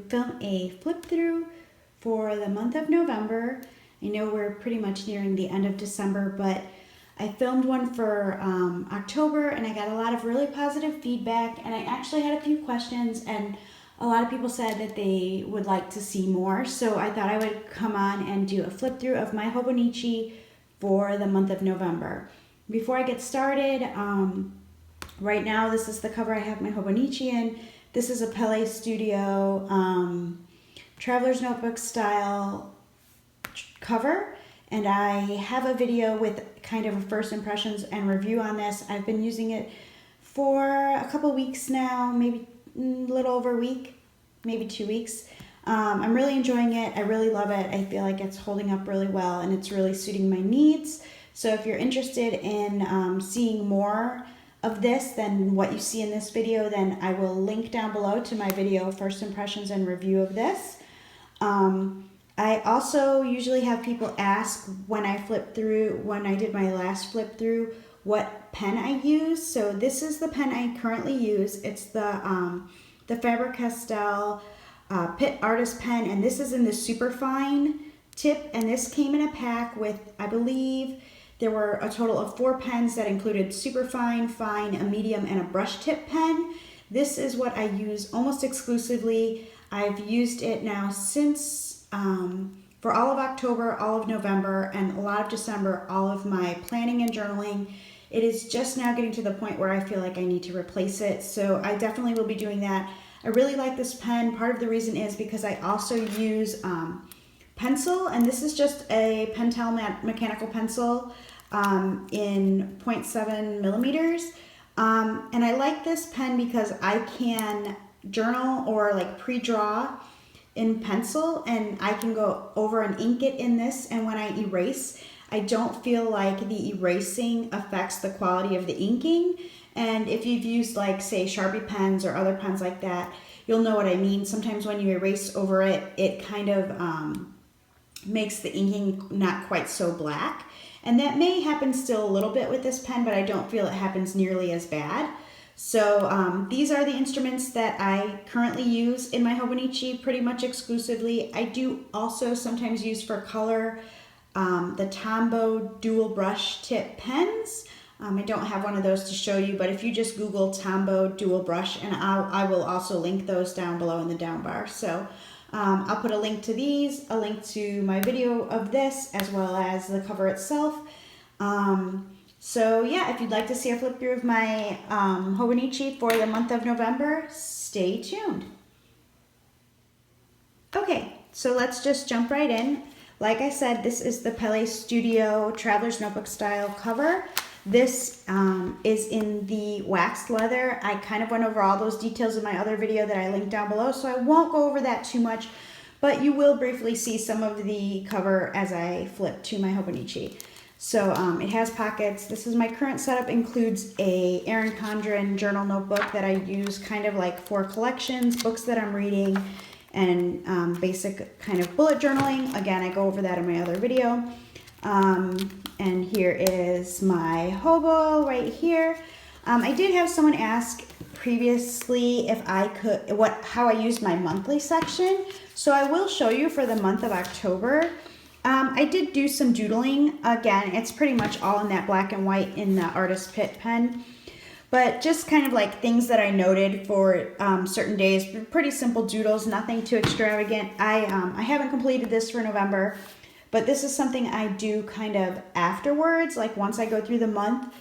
film a flip through for the month of November. I know we're pretty much nearing the end of December, but I filmed one for October and I got a lot of really positive feedback, and I actually had a few questions, and a lot of people said that they would like to see more. So I thought I would come on and do a flip through of my Hobonichi for the month of November. Before I get started, right now this is the cover I have my Hobonichi in. This is a Pellestudio Traveler's Notebook style cover, and I have a video with kind of a first impressions and review on this. I've been using it for a couple weeks now, maybe a little over a week, maybe 2 weeks. I'm really enjoying it. I really love it. I feel like it's holding up really well and it's really suiting my needs. So if you're interested in seeing more of this than what you see in this video, then I will link down below to my video first impressions and review of this. I also usually have people ask when I did my last flip through, what pen I use. So this is the pen I currently use. It's the Faber-Castell Pitt Artist pen, and this is in the super fine tip, and this came in a pack with, I believe there were a total of 4 pens that included super fine, fine, a medium, and a brush tip pen. This is what I use almost exclusively. I've used it now since for all of October, all of November, and a lot of December, all of my planning and journaling. It is just now getting to the point where I feel like I need to replace it, so I definitely will be doing that. I really like this pen. Part of the reason is because I also use pencil, and this is just a Pentel mechanical pencil in 0.7 millimeters. And I like this pen because I can journal or like pre-draw in pencil, and I can go over and ink it in this, and when I erase, I don't feel like the erasing affects the quality of the inking. And if you've used, like, say, Sharpie pens or other pens like that, you'll know what I mean. Sometimes when you erase over it, it kind of makes the inking not quite so black. And that may happen still a little bit with this pen, but I don't feel it happens nearly as bad. So these are the instruments that I currently use in my Hobonichi pretty much exclusively. I do also sometimes use for color the Tombow dual brush tip pens. I don't have one of those to show you, but if you just Google Tombow dual brush, and I will also link those down below in the down bar. So I'll put a link to these, a link to my video of this, as well as the cover itself. So yeah, if you'd like to see a flip through of my Hobonichi for the month of November, stay tuned. Okay, so let's just jump right in. Like I said, this is the Pellestudio Traveler's Notebook style cover. This is in the waxed leather. I kind of went over all those details in my other video that I linked down below, so I won't go over that too much, but you will briefly see some of the cover as I flip to my Hobonichi. So it has pockets. This is my current setup, includes a Erin Condren journal notebook that I use kind of like for collections, books that I'm reading, and basic kind of bullet journaling. Again, I go over that in my other video. And here is my hobo right here. I did have someone ask previously if I could, how I used my monthly section. So I will show you for the month of October. I did do some doodling. Again, it's pretty much all in that black and white in the Artist Pitt pen. But just kind of like things that I noted for certain days. Pretty simple doodles, nothing too extravagant. I haven't completed this for November, but this is something I do kind of afterwards, like once I go through the month,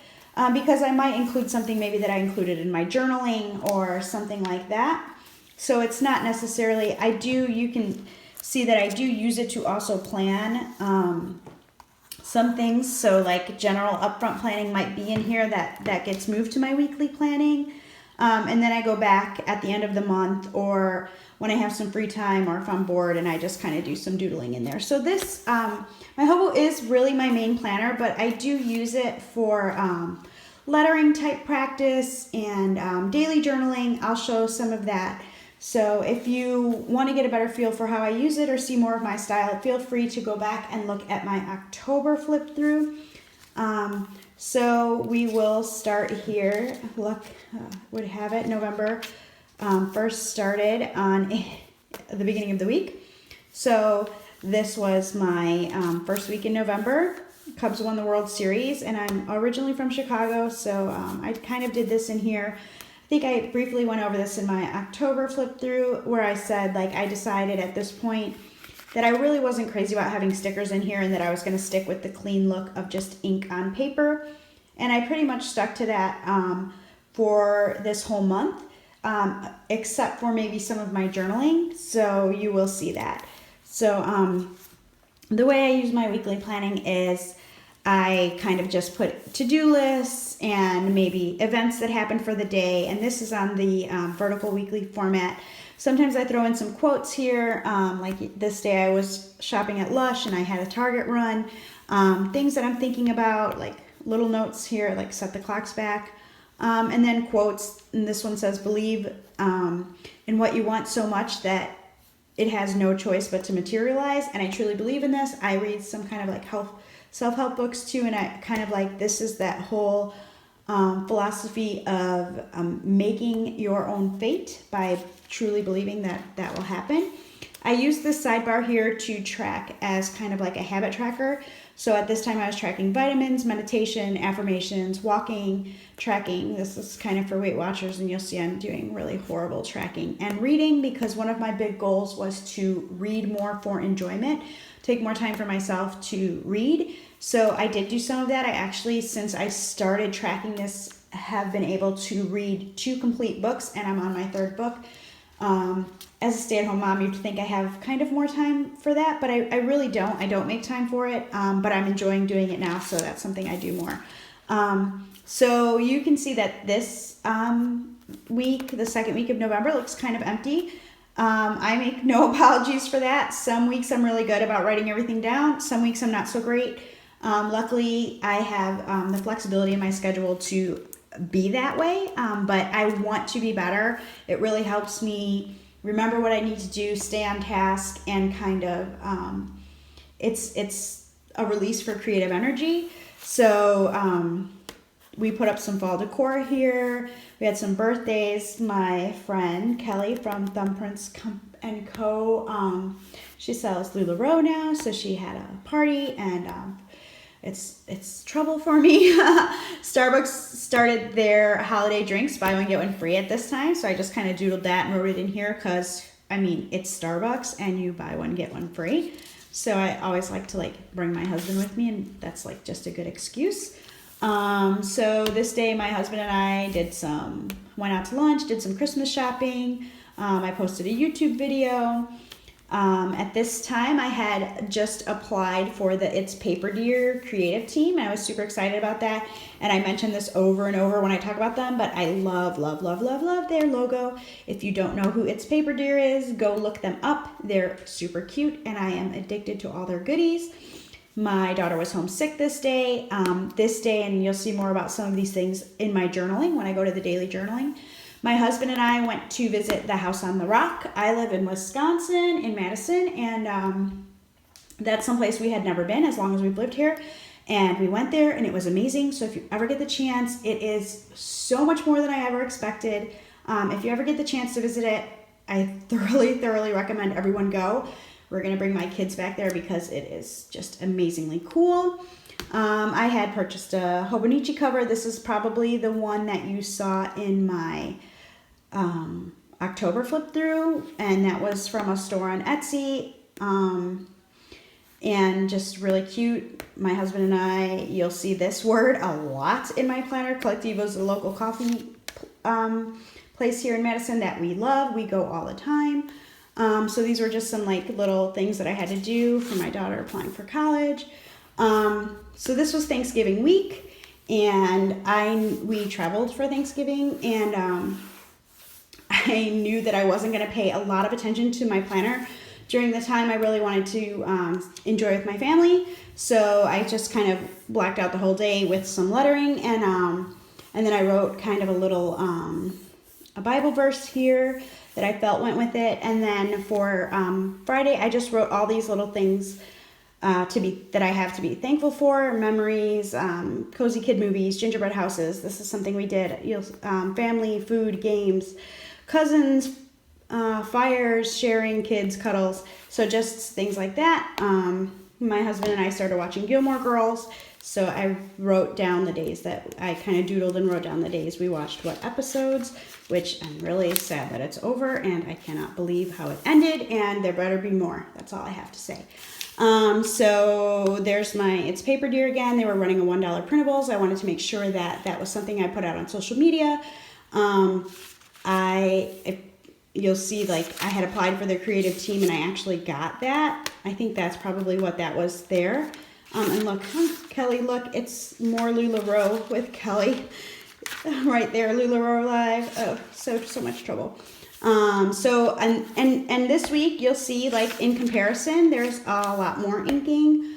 because I might include something maybe that I included in my journaling or something like that. So it's not necessarily, you can see that I do use it to also plan some things. So like general upfront planning might be in here that gets moved to my weekly planning. And then I go back at the end of the month or when I have some free time or if I'm bored, and I just kind of do some doodling in there. So this, my hobo is really my main planner, but I do use it for lettering type practice and daily journaling. I'll show some of that. So if you want to get a better feel for how I use it or see more of my style, feel free to go back and look at my October flip through. So we will start here. Luck would have it, November first started on the beginning of the week. So this was my first week in November. Cubs won the World Series, and I'm originally from Chicago, so I kind of did this in here. I think I briefly went over this in my October flip through, where I said, like, I decided at this point that I really wasn't crazy about having stickers in here and that I was going to stick with the clean look of just ink on paper. And I pretty much stuck to that for this whole month, except for maybe some of my journaling. So you will see that. So the way I use my weekly planning is I kind of just put to-do lists and maybe events that happen for the day. And this is on the vertical weekly format. Sometimes I throw in some quotes here. Like this day I was shopping at Lush and I had a Target run. Things that I'm thinking about, like little notes here, like set the clocks back. And then quotes. And this one says, believe in what you want so much that it has no choice but to materialize. And I truly believe in this. I read some kind of like self-help books too. And I kind of like, this is that whole philosophy of making your own fate by truly believing that that will happen. I use this sidebar here to track as kind of like a habit tracker. So at this time I was tracking vitamins, meditation, affirmations, walking, tracking. This is kind of for Weight Watchers, and you'll see I'm doing really horrible tracking. And reading, because one of my big goals was to read more for enjoyment, take more time for myself to read. So I did do some of that. I actually, since I started tracking this, have been able to read 2 complete books, and I'm on my 3rd book. As a stay-at-home mom, you'd think I have kind of more time for that, but I really don't. I don't make time for it, but I'm enjoying doing it now, so that's something I do more. So you can see that this week, the second week of November, looks kind of empty. I make no apologies for that. Some weeks I'm really good about writing everything down. Some weeks I'm not so great. Luckily, I have the flexibility in my schedule to be that way, but I want to be better. It really helps me remember what I need to do, stay on task, and kind of it's a release for creative energy. So we put up some fall decor here. We had some birthdays. My friend Kelly from Thumbprints & Co. She sells LuLaRoe now, so she had a party, and it's trouble for me. Starbucks started their holiday drinks, buy one, get one free at this time. So I just kind of doodled that and wrote it in here because, I mean, it's Starbucks and you buy one, get one free. So I always like to bring my husband with me, and that's just a good excuse. So this day my husband and I went out to lunch, did some Christmas shopping. I posted a YouTube video. At this time, I had just applied for the It's Paper Dear creative team. I was super excited about that. And I mentioned this over and over when I talk about them, but I love, love, love, love, love their logo. If you don't know who It's Paper Dear is, go look them up. They're super cute, and I am addicted to all their goodies. My daughter was homesick this day, and you'll see more about some of these things in my journaling when I go to the daily journaling. My husband and I went to visit the House on the Rock. I live in Wisconsin, in Madison, and that's someplace we had never been as long as we've lived here. And we went there, and it was amazing. So if you ever get the chance, it is so much more than I ever expected. If you ever get the chance to visit it, I thoroughly, thoroughly recommend everyone go. We're going to bring my kids back there because it is just amazingly cool. I had purchased a Hobonichi cover. This is probably the one that you saw in my October flip through, and that was from a store on Etsy, and just really cute. My husband and I, you'll see this word a lot in my planner. Collectivo is a local coffee place here in Madison that we love. We go all the time. So these were just some little things that I had to do for my daughter applying for college. So this was Thanksgiving week, and we traveled for Thanksgiving, and I knew that I wasn't going to pay a lot of attention to my planner during the time I really wanted to enjoy with my family. So I just kind of blacked out the whole day with some lettering, and then I wrote kind of a little a Bible verse here that I felt went with it. And then for Friday, I just wrote all these little things that I have to be thankful for: memories, cozy kid movies, gingerbread houses. This is something we did. Family, food, games, cousins, fires, sharing, kids, cuddles. So just things like that. My husband and I started watching Gilmore Girls. So I wrote down the days that I kind of doodled and wrote down the days we watched what episodes, which I'm really sad that it's over and I cannot believe how it ended, and there better be more. That's all I have to say. So there's my It's Paper Dear again. They were running a $1 printables. I wanted to make sure that that was something I put out on social media. You'll see, like, I had applied for the creative team and I actually got that. I think that's probably what that was there. And look, Kelly, look, it's more LuLaRoe with Kelly right there, LuLaRoe Live. Oh, so much trouble. And this week you'll see, like, in comparison, there's a lot more inking.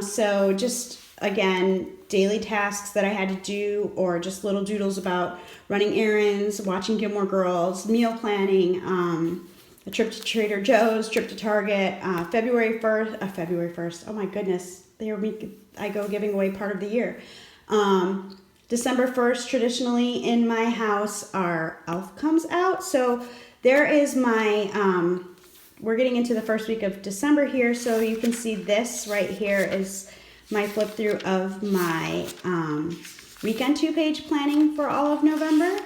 So just, again, daily tasks that I had to do, or just little doodles about running errands, watching Gilmore Girls, meal planning, a trip to Trader Joe's, trip to Target, February 1st. Oh my goodness. I go giving away part of the year. December 1st, traditionally in my house, our elf comes out. So there is my, we're getting into the first week of December here. So you can see this right here is my flip through of my weekend 2-page planning for all of November.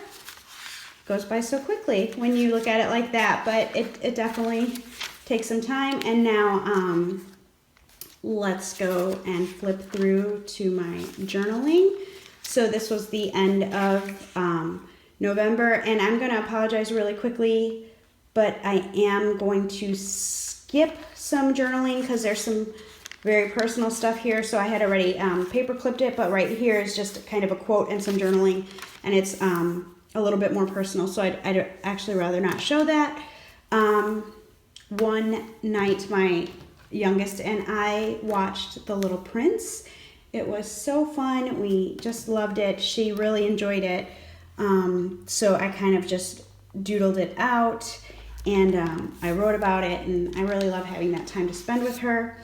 Goes by so quickly when you look at it like that, but it definitely takes some time. And now let's go and flip through to my journaling. So this was the end of November, and I'm going to apologize really quickly, but I am going to skip some journaling because there's some very personal stuff here. So I had already paper clipped it, but right here is just kind of a quote and some journaling, and it's a little bit more personal, so I'd actually rather not show that. One night, my youngest and I watched The Little Prince. It was so fun. We just loved it. She really enjoyed it. So I kind of just doodled it out, and I wrote about it, and I really love having that time to spend with her.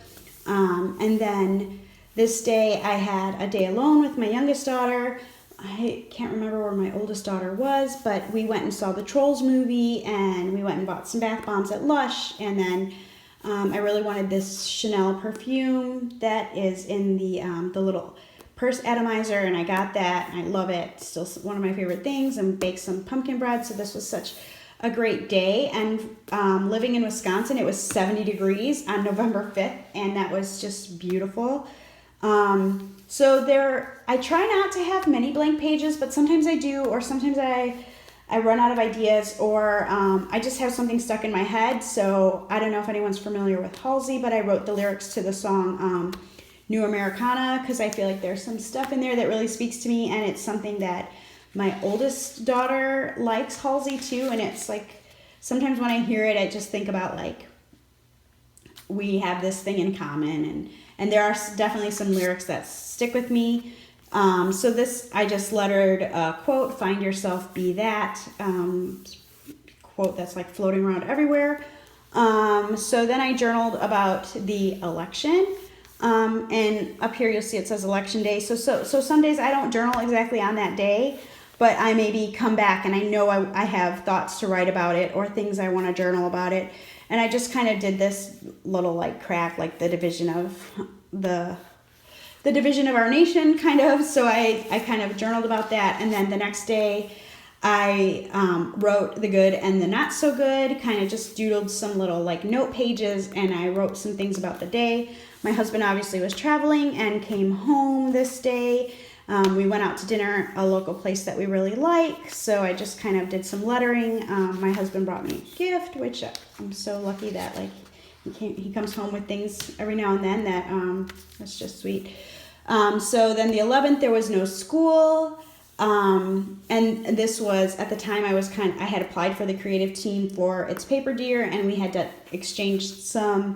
And then this day I had a day alone with my youngest daughter. I can't remember where my oldest daughter was, but we went and saw the Trolls movie, and we went and bought some bath bombs at Lush, and then I really wanted this Chanel perfume that is in the little purse atomizer, and I got that, and I love it. It's still one of my favorite things, and baked some pumpkin bread, so this was such a great day. And living in Wisconsin, it was 70 degrees on November 5th, and that was just beautiful. So I try not to have many blank pages, but sometimes I do, or sometimes I run out of ideas, or I just have something stuck in my head. So I don't know if anyone's familiar with Halsey, but I wrote the lyrics to the song New Americana because I feel like there's some stuff in there that really speaks to me, and it's something that my oldest daughter likes, Halsey, too, and it's like sometimes when I hear it, I just think about, like, we have this thing in common, and there are definitely some lyrics that stick with me. So this, I just lettered a quote, find yourself, be that, quote that's like floating around everywhere. So then I journaled about the election, and up here you'll see it says election day. So some days I don't journal exactly on that day, but I maybe come back and I know I have thoughts to write about it or things I want to journal about it. And I just kind of did this little, like, crack, like the division of the division of our nation, kind of. So I kind of journaled about that. And then the next day I wrote the good and the not so good, kind of just doodled some little, like, note pages, and I wrote some things about the day. My husband obviously was traveling and came home this day. We went out to dinner, a local place that we really like, so I just kind of did some lettering. My husband brought me a gift, which I'm so lucky that, like, he comes home with things every now and then that's just sweet. So then the 11th, there was no school, and this was, at the time, I had applied for the creative team for It's Paper Dear, and we had to exchange some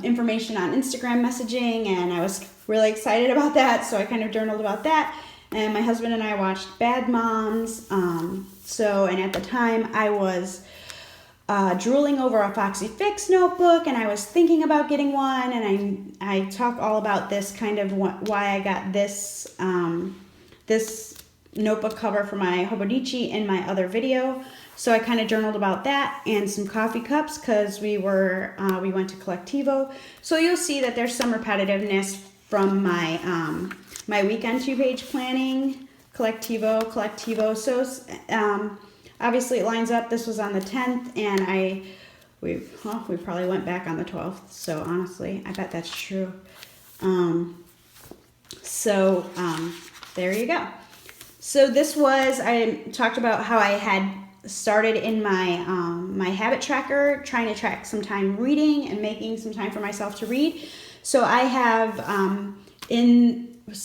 information on Instagram messaging, and I was really excited about that, so I kind of journaled about that. And my husband and I watched Bad Moms. And at the time I was drooling over a Foxy Fix notebook, and I was thinking about getting one, and I talk all about this, kind of why I got this this notebook cover for my Hobonichi in my other video. So I kind of journaled about that and some coffee cups because we went to Collectivo. So you'll see that there's some repetitiveness from my my weekend 2-page planning, Collectivo. So obviously it lines up. This was on the 10th, and we probably went back on the 12th. So honestly, I bet that's true. There you go. So I talked about how I had started in my my habit tracker, trying to track some time reading and making some time for myself to read. So I have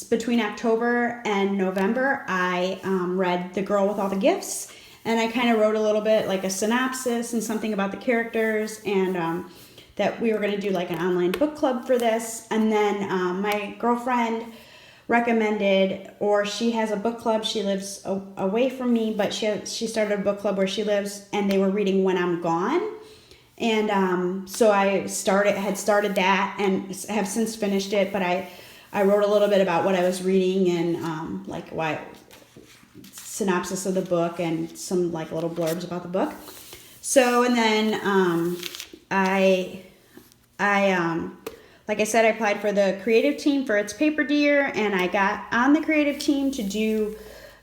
between October and November, I read The Girl with All the Gifts, and I kind of wrote a little bit like a synopsis and something about the characters, and that we were going to do like an online book club for this. And then my girlfriend recommended, or she has a book club. She lives away from me, but she started a book club where she lives, and they were reading When I'm Gone. And so I had started that and have since finished it, but I wrote a little bit about what I was reading and like why synopsis of the book and some like little blurbs about the book. So, and then like I said, I applied for the creative team for It's Paper Dear, and I got on the creative team to do,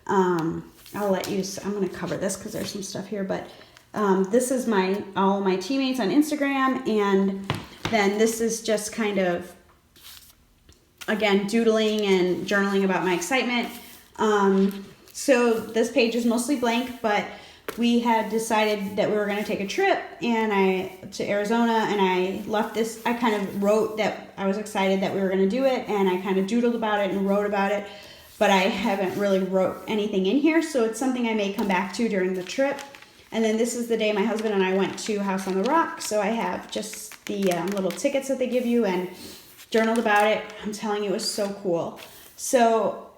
I'm going to cover this because there's some stuff here, but this is all my teammates on Instagram, and then this is just kind of, again, doodling and journaling about my excitement. So this page is mostly blank, but we had decided that we were going to take a trip to Arizona, and I left this. I kind of wrote that I was excited that we were going to do it, and I kind of doodled about it and wrote about it, but I haven't really wrote anything in here, so it's something I may come back to during the trip. And then this is the day my husband and I went to House on the Rock, so I have just the little tickets that they give you and journaled about it. I'm telling you, it was so cool. So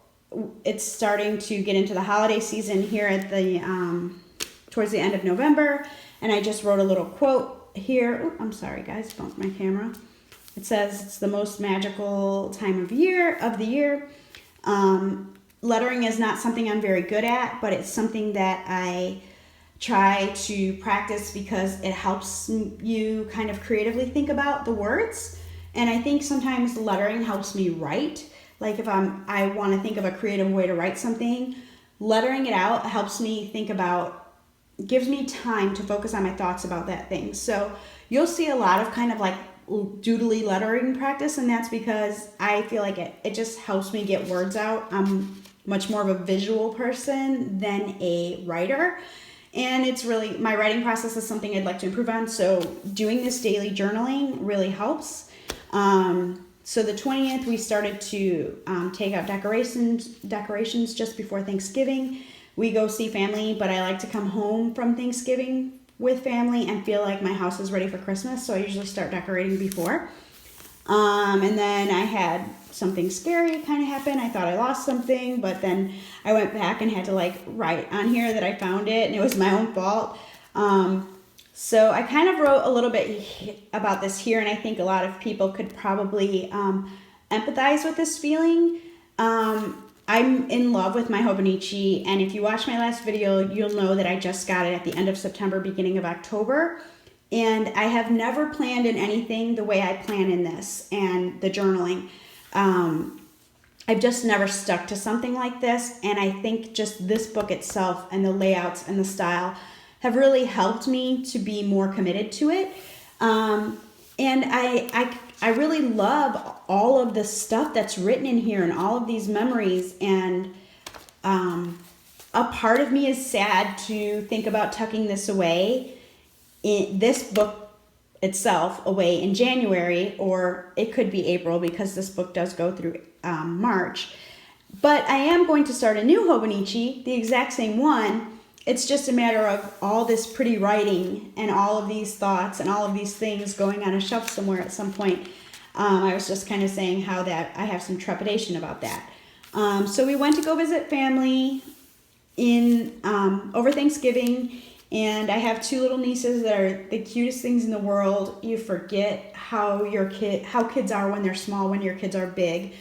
it's starting to get into the holiday season here at towards the end of November, and I just wrote a little quote here. Ooh, I'm sorry guys, bumped my camera. It says it's the most magical time of the year. Lettering is not something I'm very good at, but it's something that I try to practice because it helps you kind of creatively think about the words. And I think sometimes lettering helps me write. Like if I want to think of a creative way to write something, lettering it out helps me gives me time to focus on my thoughts about that thing. So you'll see a lot of kind of like doodly lettering practice, and that's because I feel like it just helps me get words out. I'm much more of a visual person than a writer, and it's really, my writing process is something I'd like to improve on, so doing this daily journaling really helps. So the 20th, we started to take out decorations just before Thanksgiving. We go see family, but I like to come home from Thanksgiving with family and feel like my house is ready for Christmas, so I usually start decorating before. And then I had something scary kind of happen. I thought I lost something, but then I went back and had to like write on here that I found it, and it was my own fault. So I kind of wrote a little bit about this here, and I think a lot of people could probably empathize with this feeling. I'm in love with my Hobonichi, and if you watch my last video, you'll know that I just got it at the end of September, beginning of October, and I have never planned in anything the way I plan in this and the journaling. I've just never stuck to something like this, and I think just this book itself and the layouts and the style have really helped me to be more committed to it. And I really love all of the stuff that's written in here and all of these memories, and a part of me is sad to think about tucking this away, this book itself, away in January, or it could be April because this book does go through March. But I am going to start a new Hobonichi, the exact same one. It's just a matter of all this pretty writing and all of these thoughts and all of these things going on a shelf somewhere at some point. I was just kind of saying how that I have some trepidation about that. So we went to go visit family over Thanksgiving, and I have two little nieces that are the cutest things in the world. You forget how kids are when they're small, when your kids are big.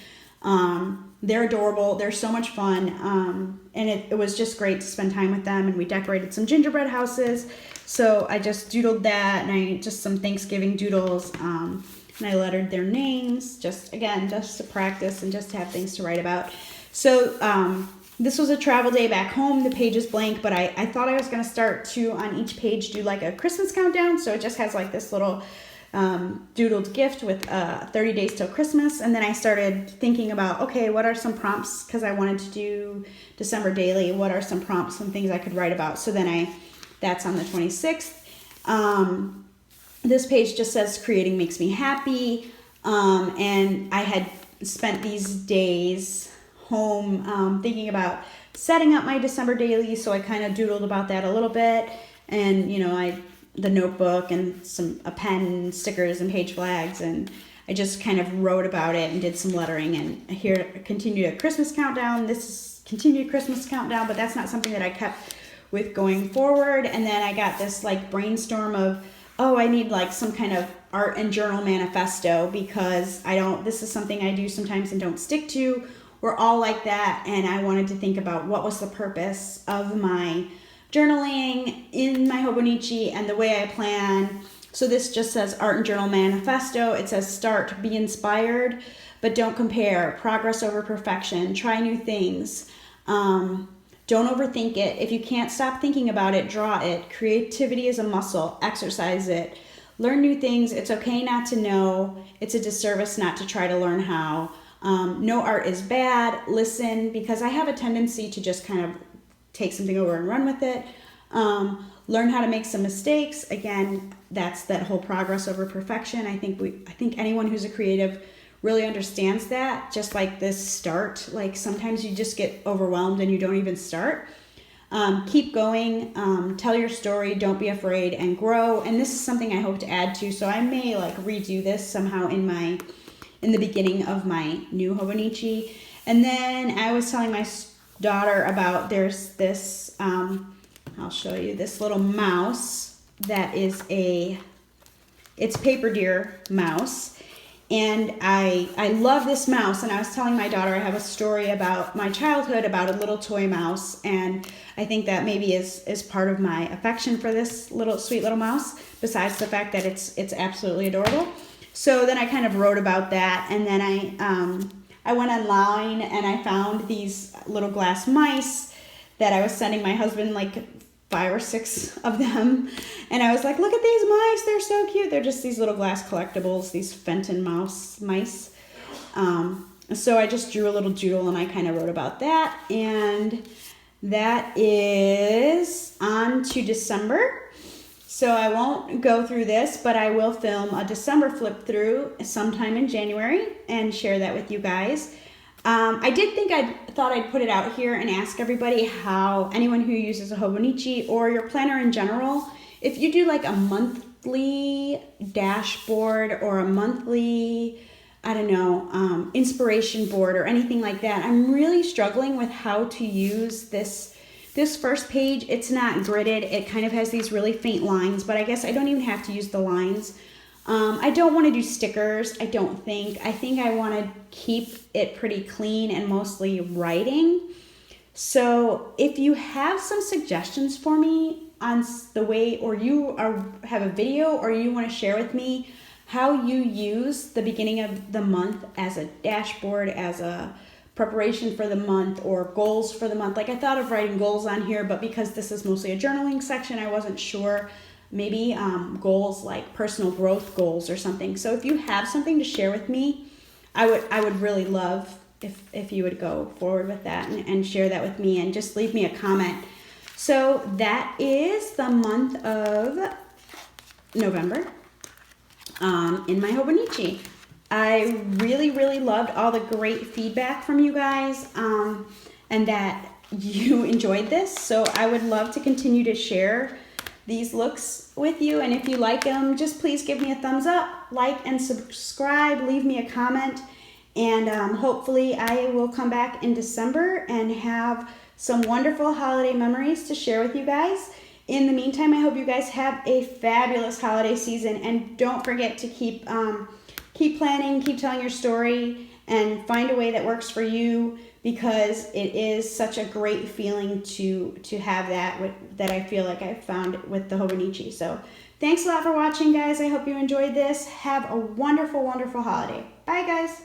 They're adorable. They're so much fun. And it was just great to spend time with them. And we decorated some gingerbread houses. So I just doodled that, and I just some Thanksgiving doodles. And I lettered their names, just to practice and just to have things to write about. So this was a travel day back home. The page is blank, but I thought I was going to start to, on each page, do like a Christmas countdown. So it just has like this little doodled gift with 30 days till Christmas. And then I started thinking about, okay, what are some prompts? Because I wanted to do December daily. What are some prompts, some things I could write about? So then that's on the 26th. This page just says creating makes me happy. And I had spent these days home thinking about setting up my December daily. So I kind of doodled about that a little bit. And, the notebook and a pen and stickers and page flags, and I just kind of wrote about it and did some lettering. And here continued a Christmas countdown. This is continued Christmas countdown, but that's not something that I kept with going forward. And then I got this like brainstorm of, I need like some kind of art and journal manifesto, because this is something I do sometimes and don't stick to. We're all like that. And I wanted to think about what was the purpose of my journaling in my Hobonichi and the way I plan. So this just says art and journal manifesto. It says start, be inspired, but don't compare. Progress over perfection. Try new things. Don't overthink it. If you can't stop thinking about it, draw it. Creativity is a muscle. Exercise it. Learn new things. It's okay not to know. It's a disservice not to try to learn how. No art is bad. Listen, because I have a tendency to just kind of take something over and run with it. Learn how to make some mistakes. Again, that's that whole progress over perfection. I think anyone who's a creative really understands that. Just like this start, like sometimes you just get overwhelmed and you don't even start. Keep going, tell your story, don't be afraid, and grow. And this is something I hope to add to. So I may like redo this somehow in the beginning of my new Hobonichi. And then I was telling my daughter about, there's this, I'll show you, this little mouse that is it's Paper Deer mouse. And I love this mouse. And I was telling my daughter I have a story about my childhood about a little toy mouse. And I think that maybe is part of my affection for this sweet little mouse, besides the fact that it's absolutely adorable. So then I kind of wrote about that. And then I went online and I found these little glass mice that I was sending my husband, like 5 or 6 of them. And I was like, look at these mice. They're so cute. They're just these little glass collectibles, these Fenton mice. So I just drew a little doodle and I kind of wrote about that. And that is on to December. So I won't go through this, but I will film a December flip through sometime in January and share that with you guys. I thought I'd put it out here and ask everybody how, anyone who uses a Hobonichi or your planner in general, if you do like a monthly dashboard or a monthly, inspiration board or anything like that. I'm really struggling with how to use this first page. It's not gridded. It kind of has these really faint lines, but I guess I don't even have to use the lines. I don't want to do stickers, I don't think. I think I want to keep it pretty clean and mostly writing. So if you have some suggestions for me on the way, or have a video, or you want to share with me how you use the beginning of the month as a dashboard, as a preparation for the month, or goals for the month. Like I thought of writing goals on here, but because this is mostly a journaling section, I wasn't sure. Maybe goals like personal growth goals or something. So if you have something to share with me, I would really love if you would go forward with that and share that with me, and just leave me a comment. So that is the month of November in my Hobonichi. I really, really loved all the great feedback from you guys, and that you enjoyed this. So I would love to continue to share these looks with you. And if you like them, just please give me a thumbs up, like and subscribe, leave me a comment. And hopefully I will come back in December and have some wonderful holiday memories to share with you guys. In the meantime, I hope you guys have a fabulous holiday season, and don't forget to keep planning, keep telling your story, and find a way that works for you, because it is such a great feeling to have that I feel like I found with the Hobonichi. So thanks a lot for watching, guys. I hope you enjoyed this. Have a wonderful, wonderful holiday. Bye, guys.